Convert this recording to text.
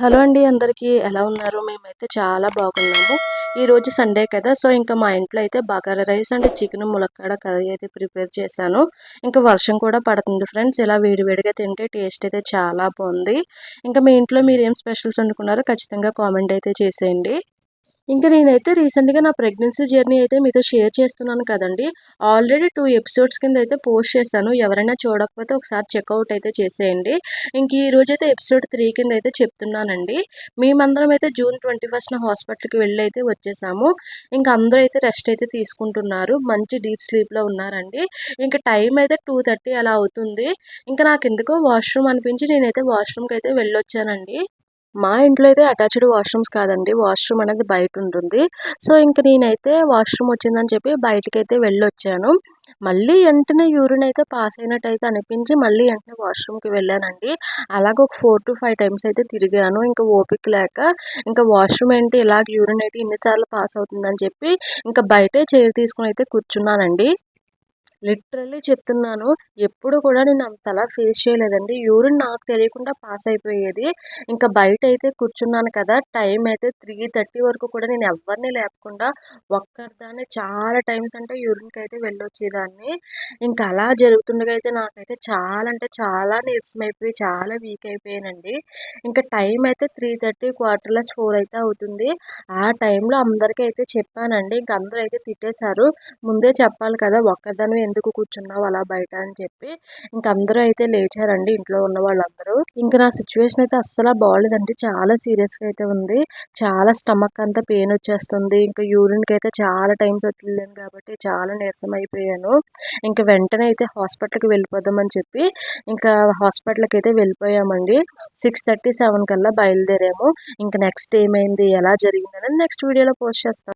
Hello అండి అందరికీ ఎలా ఉన్నారు? మేమైతే చాలా బాగున్నాము. ఈరోజు సండే కదా! సో, ఇంకా మా ఇంట్లో అయితే బగారా రైస్ అండ్ చికెన్ ములక్కాడ కర్రీ అయితే ప్రిపేర్ చేశాను. ఇంకా వర్షం కూడా పడుతుంది ఫ్రెండ్స్. ఇలా వేడివేడిగా తింటే టేస్ట్ అయితే చాలా బాగుంది. ఇంకా మీ ఇంట్లో మీరేం స్పెషల్స్ వండుకున్నారో ఖచ్చితంగా కామెంట్ అయితే చేసేయండి. ఇంకా నేనైతే రీసెంట్‌గా నా ప్రెగ్నెన్సీ జర్నీ అయితే మీతో షేర్ చేస్తున్నాను కదండీ! ఆల్రెడీ 2 ఎపిసోడ్స్ కింద అయితే పోస్ట్ చేశాను. ఎవరైనా చూడకపోతే ఒకసారి చెక్‌ఔట్ అయితే చేసేయండి. ఇంక ఈరోజైతే ఎపిసోడ్ 3 కింద అయితే చెప్తున్నానండి. మేమందరం అయితే జూన్ 21న హాస్పిటల్‌కి వెళ్ళైతే వచ్చేసాము. ఇంక అందరూ అయితే రెస్ట్ అయితే తీసుకుంటున్నారు. మంచి డీప్ స్లీప్‌లో ఉన్నారండి. ఇంక టైం అయితే 2:30 అలా అవుతుంది. ఇంక నాకెందుకో వాష్‌రూమ్ అనిపించి నేనైతే వాష్‌రూమ్‌కైతే వెళ్ళొచ్చానండి. మా ఇంట్లో అయితే అటాచ్డ్ వాష్‌రూమ్స్ కాదండి. వాష్‌రూమ్ అనేది బయటుంటుంది. సో, ఇంక నేనైతే వాష్‌రూమ్ వచ్చిందని చెప్పి బయటికైతే వెళ్ళొచ్చాను. మళ్ళీ ఎంటనే యూరిన్ అయితే పాస్ అయినట్టయితే అనిపించి మళ్ళీ ఎంటనే వాష్‌రూమ్‌కి వెళ్ళానండి. అలాగ ఒక 4-5 టైమ్స్ అయితే తిరిగాను. ఇంక ఓపిక లేక ఇంకా వాష్‌రూమ్ ఏంటి ఇలాగ యూరిన్ అయితే ఇన్ని సార్లు పాస్ అవుతుందని చెప్పి ఇంక బయటే చైర్ తీసుకొని అయితే కూర్చున్నానండి. లిటరల్లీ చెప్తున్నాను. ఎప్పుడు కూడా నేను అంతలా ఫేస్ చేయలేదండి. యూరిన్ నాకు తెలియకుండా పాస్ అయిపోయేది. ఇంకా బయటైతే కూర్చున్నాను కదా! టైం అయితే 3:30 వరకు కూడా నేను ఎవ్వరిని లేపకుండా ఒక్కరిదాన్నే చాలా టైమ్స్ అంటే యూరిన్‌కైతే వెళ్ళొచ్చేదాన్ని. ఇంకా అలా జరుగుతుండగా అయితే నాకైతే చాలా అంటే చాలా నీరసమైపోయి చాలా వీక్ అయిపోయానండి. ఇంకా టైం అయితే 3:30 4 అయితే అవుతుంది. ఆ టైంలో అందరికైతే చెప్పానండి. ఇంక అందరూ అయితే తిట్టేశారు. ముందే చెప్పాలి కదా! ఒక్కదానివే ఎందుకు కూర్చున్నావు అలా బయట అని చెప్పి. ఇంక అందరూ అయితే లేచారండి ఇంట్లో ఉన్న వాళ్ళందరూ. ఇంక నా సిట్యుయేషన్ అయితే అస్సల బాలేదండి. చాలా సీరియస్‌గా అయితే ఉంది. చాలా స్టమక్ అంతా పెయిన్ వచ్చేస్తుంది. ఇంకా యూరిన్‌కైతే చాలా టైమ్స్ వెళ్ళాను కాబట్టి చాలా నీరసం అయిపోయాను. ఇంక వెంటనే అయితే హాస్పిటల్‌కి వెళ్ళిపోదామని చెప్పి ఇంకా హాస్పిటల్‌కి అయితే వెళ్ళిపోయామండి. 6:30, 7 కల్లా బయలుదేరాము. ఇంక నెక్స్ట్ ఏమైంది? ఎలా జరిగిందనేది నెక్స్ట్ వీడియోలో పోస్ట్ చేస్తాను.